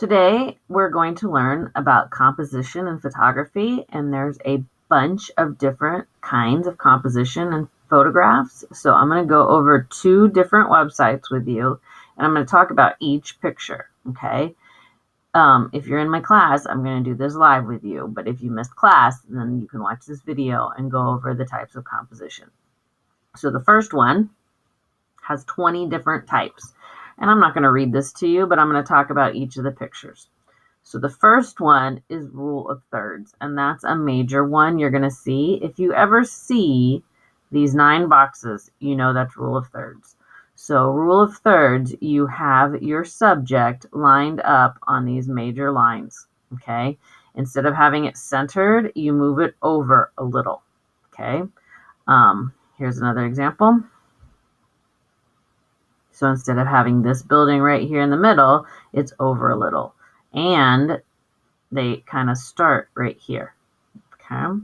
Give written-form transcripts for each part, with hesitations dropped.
Today, we're going to learn about composition in photography, and there's a bunch of different kinds of composition and photographs. So I'm going to go over 2 different websites with you, and I'm going to talk about each picture, okay? If you're in my class, I'm going to do this live with you, but if you missed class, then you can watch this video and go over the types of composition. So the first one has 20 different types. And I'm not going to read this to you, but I'm going to talk about each of the pictures. So the first one is rule of thirds, and that's a major one you're going to see. If you ever see these 9 boxes, you know that's rule of thirds. So rule of thirds, you have your subject lined up on these major lines, okay? Instead of having it centered, you move it over a little, okay? Here's another example. So instead of having this building right here in the middle, it's over a little. And they kind of start right here. Okay.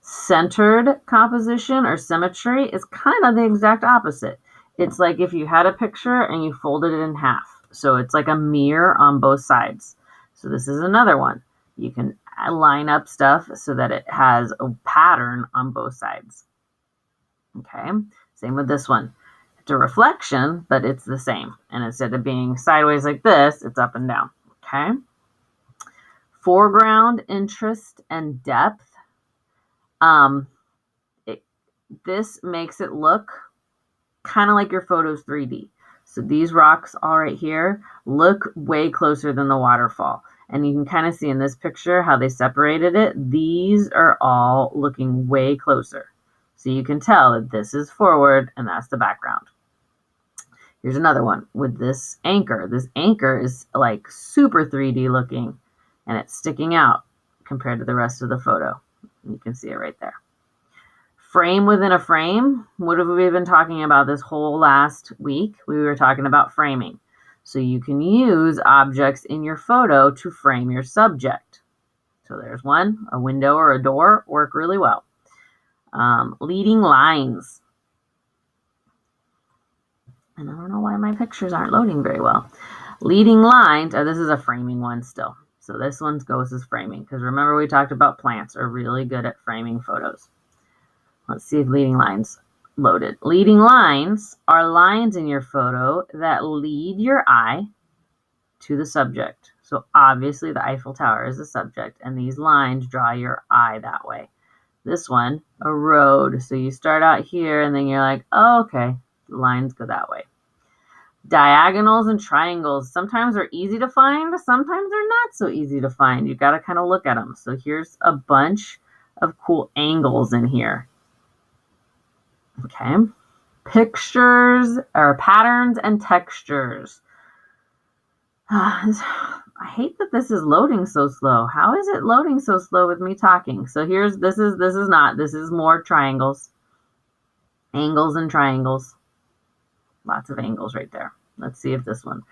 Centered composition or symmetry is kind of the exact opposite. It's like if you had a picture and you folded it in half. So it's like a mirror on both sides. So this is another one. You can line up stuff so that it has a pattern on both sides. Okay. Same with this one. It's a reflection, but it's the same. And instead of being sideways like this, it's up and down. Okay. Foreground, interest, and depth. This makes it look kind of like your photo's 3D. So these rocks all right here look way closer than the waterfall. And you can kind of see in this picture how they separated it. These are all looking way closer. So you can tell that this is forward and that's the background. Here's another one with this anchor. This anchor is like super 3D looking and it's sticking out compared to the rest of the photo. You can see it right there. Frame within a frame. What have we been talking about this whole last week? We were talking about framing. So you can use objects in your photo to frame your subject. So there's one, a window or a door work really well. Leading lines. And I don't know why my pictures aren't loading very well. Leading lines, this is a framing one still. So this one goes as framing because remember we talked about plants are really good at framing photos. Let's see if leading lines loaded. Leading lines are lines in your photo that lead your eye to the subject. So obviously the Eiffel Tower is the subject and these lines draw your eye that way. This one, a road. So you start out here and then you're like, oh, okay, the lines go that way. Diagonals and triangles sometimes are easy to find, sometimes they're not so easy to find. You got to kind of look at them. So here's a bunch of cool angles in here. Okay. Pictures or patterns and textures. I hate that this is loading so slow. How is it loading so slow with me talking? So this is more triangles. Angles and triangles. Lots of angles right there. Let's see if this one.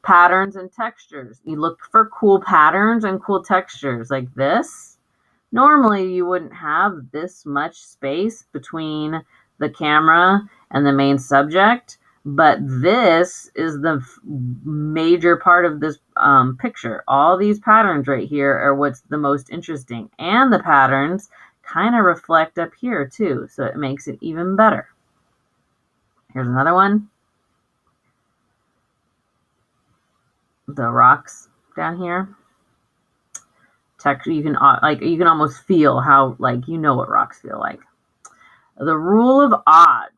Patterns and textures. You look for cool patterns and cool textures like this. Normally you wouldn't have this much space between the camera and the main subject, but this is the major part of this picture. All these patterns right here are what's the most interesting, and the patterns kind of reflect up here too, so it makes it even better. Here's another one. The rocks down here. You can almost feel how what rocks feel like. The rule of odds.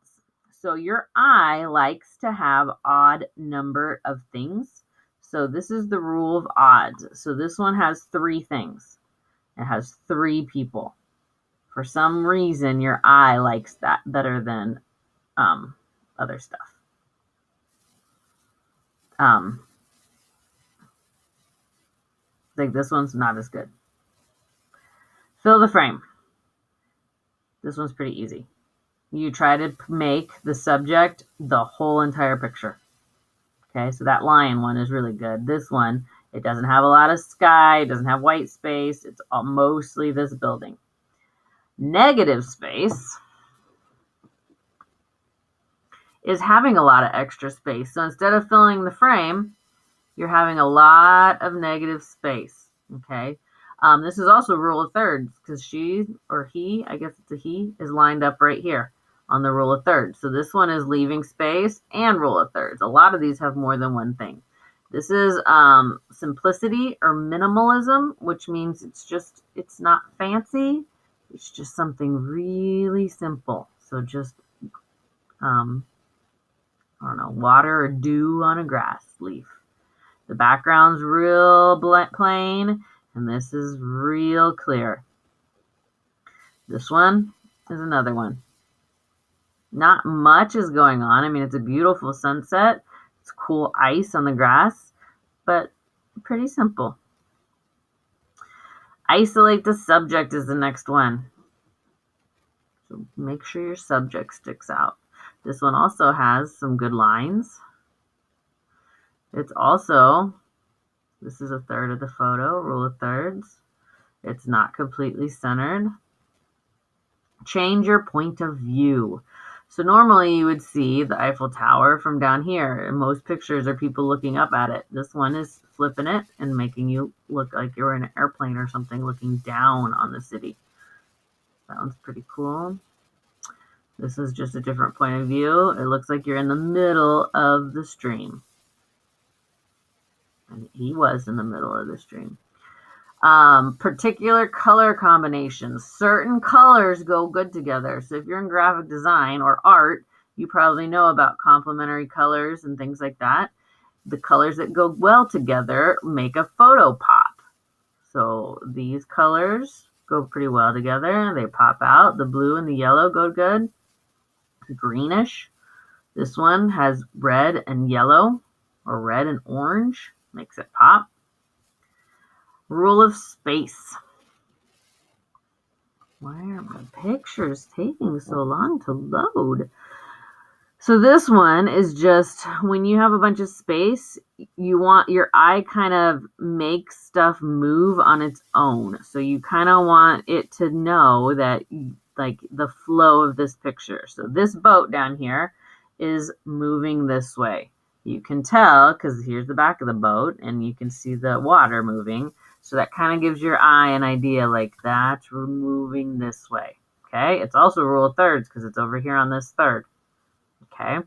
So your eye likes to have odd number of things. So this is the rule of odds. So this one has 3 things. It has 3 people. For some reason, your eye likes that better than other stuff. Like this one's not as good. Fill the frame. This one's pretty easy. You try to make the subject the whole entire picture. Okay, so that lion one is really good. This one, it doesn't have a lot of sky, it doesn't have white space, it's mostly this building. Negative space is having a lot of extra space. So instead of filling the frame, you're having a lot of negative space, okay? This is also rule of thirds because she or he, I guess it's a he, is lined up right here on the rule of thirds. So this one is leaving space and rule of thirds. A lot of these have more than one thing. This is simplicity or minimalism, which means it's not fancy. It's just something really simple. So just, I don't know, water or dew on a grass leaf. The background's real plain, and this is real clear. This one is another one. Not much is going on. I mean, it's a beautiful sunset. It's cool ice on the grass, but pretty simple. Isolate the subject is the next one. So make sure your subject sticks out. This one also has some good lines. It's also, this is a third of the photo, rule of thirds. It's not completely centered. Change your point of view. So normally you would see the Eiffel Tower from down here, and most pictures are people looking up at it. This one is flipping it and making you look like you're in an airplane or something looking down on the city. That one's pretty cool. This is just a different point of view. It looks like you're in the middle of the stream. And he was in the middle of the stream. Particular color combinations. Certain colors go good together. So if you're in graphic design or art, you probably know about complementary colors and things like that. The colors that go well together make a photo pop. So these colors go pretty well together. They pop out. The blue and the yellow go good. Greenish. This one has red and yellow, or red and orange. Makes it pop. Rule of space. Why are my pictures taking so long to load? So this one is just when you have a bunch of space, you want your eye kind of makes stuff move on its own. So you kind of want it to know that like the flow of this picture. So this boat down here is moving this way. You can tell because here's the back of the boat and you can see the water moving. So that kind of gives your eye an idea like that's moving this way. Okay. It's also rule of thirds because it's over here on this third. Okay.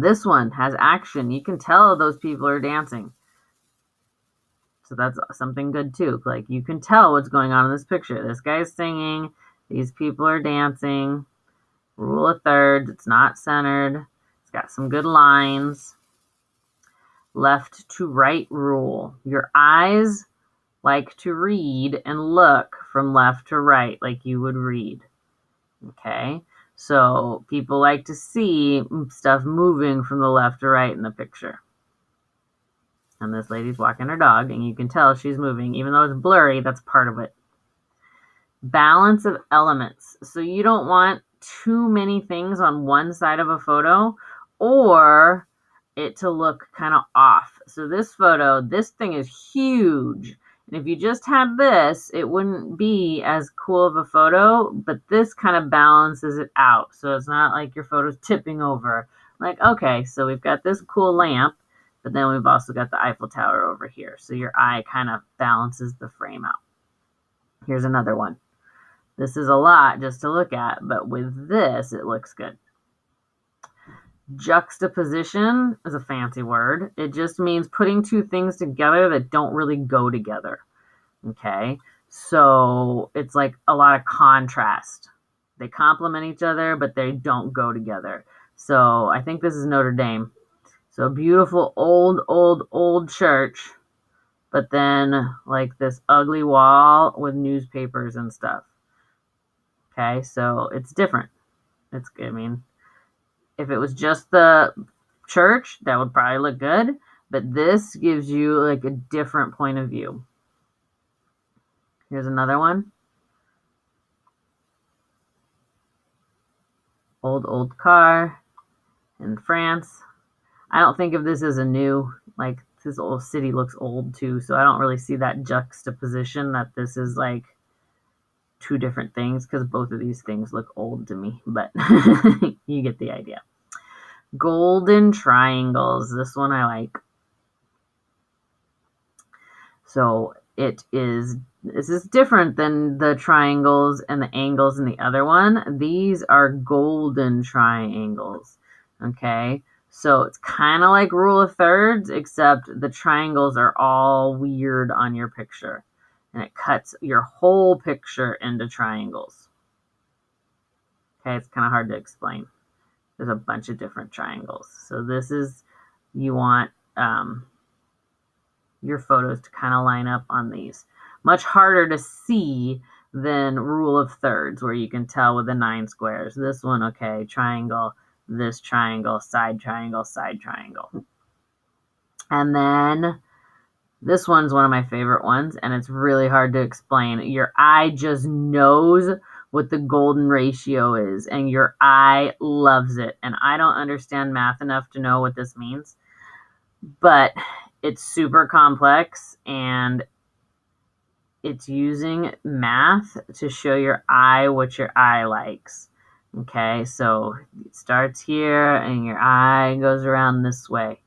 This one has action. You can tell those people are dancing. So that's something good too. Like you can tell what's going on in this picture. This guy's singing. These people are dancing. Rule of thirds. It's not centered. It's got some good lines. Left to right rule. Your eyes like to read and look from left to right like you would read. Okay. So people like to see stuff moving from the left to right in the picture. And this lady's walking her dog, and you can tell she's moving. Even though it's blurry, that's part of it. Balance of elements. So you don't want too many things on one side of a photo or it to look kind of off. So this photo, this thing is huge. And if you just had this, it wouldn't be as cool of a photo, but this kind of balances it out. So it's not like your photo's tipping over. Like, okay, so we've got this cool lamp, but then we've also got the Eiffel Tower over here. So your eye kind of balances the frame out. Here's another one. This is a lot just to look at, but with this, it looks good. Juxtaposition is a fancy word. It just means putting two things together that don't really go together. Okay, so it's like a lot of contrast. They complement each other, but they don't go together. So I think this is Notre Dame. So beautiful old church, but then like this ugly wall with newspapers and stuff. Okay, so it's different. I mean, if it was just the church, that would probably look good, but this gives you like a different point of view. Here's another one. Old car in France. I don't think of this as a new, like this old city looks old too, so I don't really see that juxtaposition that this is like two different things because both of these things look old to me, but you get the idea. Golden triangles. This one I like. So this is different than the triangles and the angles in the other one. These are golden triangles. Okay. So it's kind of like rule of thirds, except the triangles are all weird on your picture. And it cuts your whole picture into triangles. Okay, it's kind of hard to explain. There's a bunch of different triangles. So this is, you want your photos to kind of line up on these. Much harder to see than rule of thirds, where you can tell with the 9 squares. This one, okay, triangle, this triangle, side triangle, side triangle. And then this one's one of my favorite ones, and it's really hard to explain. Your eye just knows what the golden ratio is, and your eye loves it. And I don't understand math enough to know what this means, but it's super complex, and it's using math to show your eye what your eye likes. Okay, so it starts here, and your eye goes around this way.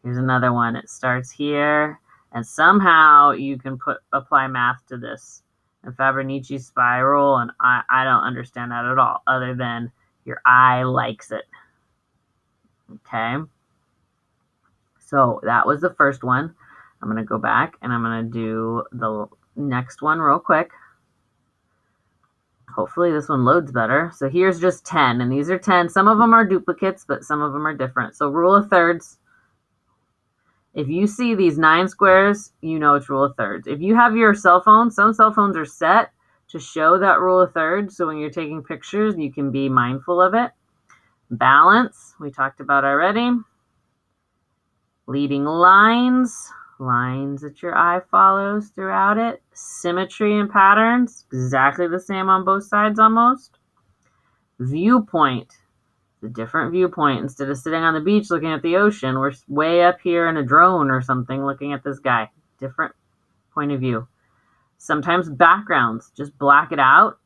Here's another one. It starts here, and somehow you can apply math to this. And Fibonacci spiral, and I don't understand that at all, other than your eye likes it. Okay. So that was the first one. I'm going to go back, and I'm going to do the next one real quick. Hopefully this one loads better. So here's just 10, and these are 10. Some of them are duplicates, but some of them are different. So rule of thirds. If you see these 9 squares, you know it's rule of thirds. If you have your cell phone, some cell phones are set to show that rule of thirds. So when you're taking pictures, you can be mindful of it. Balance, we talked about already. Leading lines, lines that your eye follows throughout it. Symmetry and patterns, exactly the same on both sides almost. Viewpoint, a different viewpoint. Instead of sitting on the beach looking at the ocean, we're way up here in a drone or something looking at this guy. Different point of view. Sometimes backgrounds, just black it out,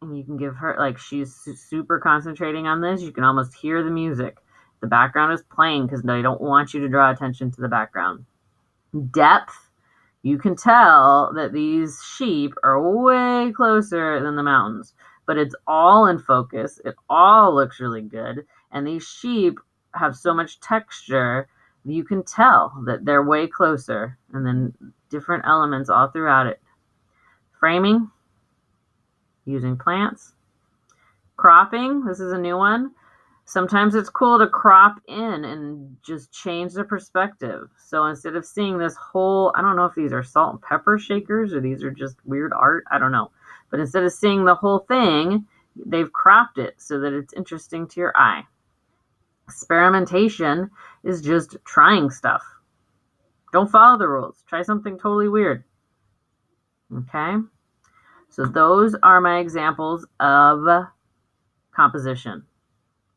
and you can give her, like, she's super concentrating on this, you can almost hear the music. The background is playing because they don't want you to draw attention to the background. Depth, you can tell that these sheep are way closer than the mountains, but it's all in focus. It all looks really good. And these sheep have so much texture, you can tell that they're way closer. And then different elements all throughout it. Framing, using plants. Cropping, this is a new one. Sometimes it's cool to crop in and just change the perspective. So instead of seeing this whole, I don't know if these are salt and pepper shakers or these are just weird art, I don't know. But instead of seeing the whole thing, they've cropped it so that it's interesting to your eye. Experimentation is just trying stuff. Don't follow the rules. Try something totally weird. Okay? So those are my examples of composition.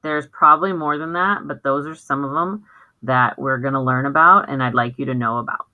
There's probably more than that, but those are some of them that we're going to learn about and I'd like you to know about.